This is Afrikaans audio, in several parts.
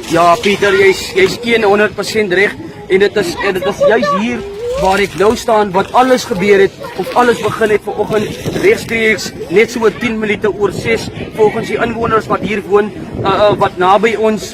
Ja, Pieter, jy's 100% reg en dit is juist hier waar ek nou staan wat alles gebeur het of alles begin het vanoggend regstreeks net so 10 minute oor 6 volgens die inwoners wat hier woon wat naby ons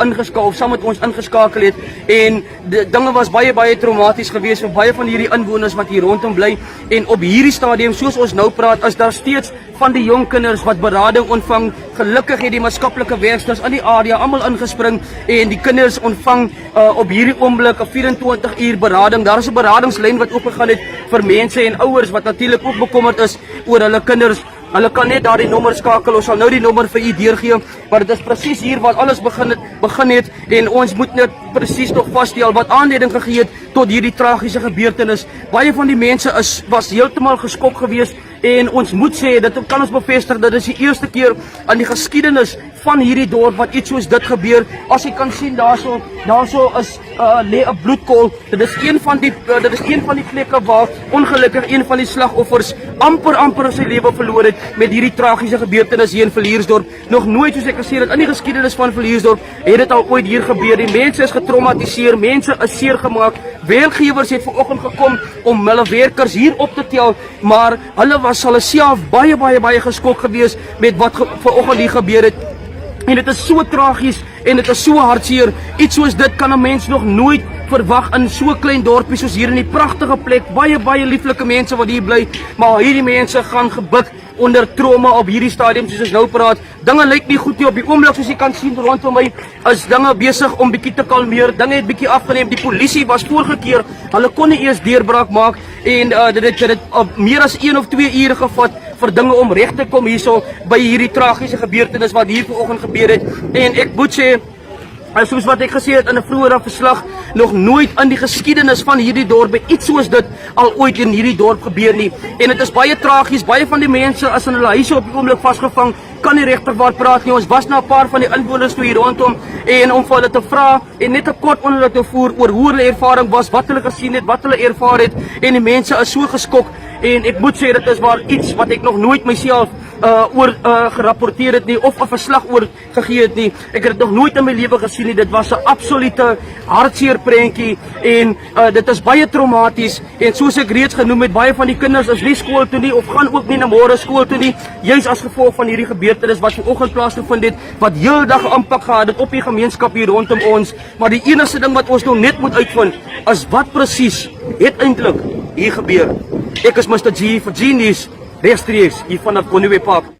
ingeskakel of saam met ons ingeskakel het en die dinge was baie traumaties geweest vir baie van hierdie inwoners wat hier rondom bly en op hierdie stadium soos ons nou praat is daar steeds van die jong kinders wat berading ontvang. Gelukkig het die maatskaplike werkers aan die area almal ingespring en die kinders ontvang op hierdie oomblik 'n 24 uur berading. Daar is 'n beradingslyn wat oopgegaan het vir mense en ouers wat natuurlik ook bekommerd is oor hulle kinders. Hulle kan net daardie nommer skakel. Ons sal nou die nommer vir u deurgee, maar dit is presies hier waar alles begin het en ons moet net presies nog vasstel wat aanleiding gegee het tot hierdie tragiese gebeurtenis. Baie van die mense was heeltemal geskok geweest en ons moet sê, dit kan ons bevestig, dit is die eerste keer in die geskiedenis van hierdie dorp wat iets soos dit gebeur. As jy kan sien daarso is lê 'n bloedkol. Dit is een van die plekke waar ongelukkig een van die slagoffers amper sy lewe verloor het met hierdie tragiese gebeurtenis hier in Viliersdorp. Nog nooit, soos ek gesê het, in die geskiedenis van Viliersdorp het dit al ooit hier gebeur. Die mense is getraumatiseer, mense is seer gemaak. Werkgewers het vanoggend gekom om hulle werkers hier op te tel, maar hulle was self baie geskok geweest met wat vanoggend hier gebeur het. En dit is so tragies en dit is so hartseer. Iets soos dit kan 'n mens nog nooit verwag in so 'n klein dorpie soos hier in die pragtige plek. Baie lieflike mense wat hier bly, maar hierdie mense gaan gebuk onder trauma op hierdie stadium soos ons nou praat. Dinge lyk nie goed nie op die oomblik soos jy kan sien rondom my. Is dinge besig om bietjie te kalmeer. Dinge het bietjie afgeneem. Die polisie was voorgekeer. Hulle kon nie eers deurbraak maak en dit het meer as 1 of 2 ure gevat vir dinge om reg te kom hierso by hierdie tragiese gebeurtenis wat hier vanoggend gebeur het. En ek moet sê, soos wat ek gesê het in 'n vroeëre verslag, nog nooit in die geskiedenis van hierdie dorp het iets soos dit al ooit in hierdie dorp gebeur nie. En dit is baie tragies. Baie van die mense is in hulle huise op die oomblik vasgevang, kan nie regtig waar praat nie. Ons was na 'n paar van die inwoners toe hier rondom en om vir hulle te vra en net 'n kort onderhoud te voer oor hoe hulle ervaring was, wat hulle gesien het, wat hulle ervaar het en die mense is so geskok. En ek moet sê dit is waar iets wat ek nog nooit myself oor gerapporteer het nie of 'n verslag oor gegee het nie. Ek het dit nog nooit in my lewe gesien nie. Dit was 'n absolute hartseer prentjie en dit is baie traumaties en soos ek reeds genoem het, baie van die kinders is nie skool toe nie of gaan ook nie na môre skool toe nie, juis as gevolg van hierdie gebeurtenis wat vanoggend plaasgevind het, wat heeldag 'n impak gehad het op die gemeenskap hier rondom ons. Maar die enigste ding wat ons nou net moet uitvind is wat presies het eintlik hier gebeur. Ek is Mr. G vir Genius, regstreeks hier vanaf Bonnie Park.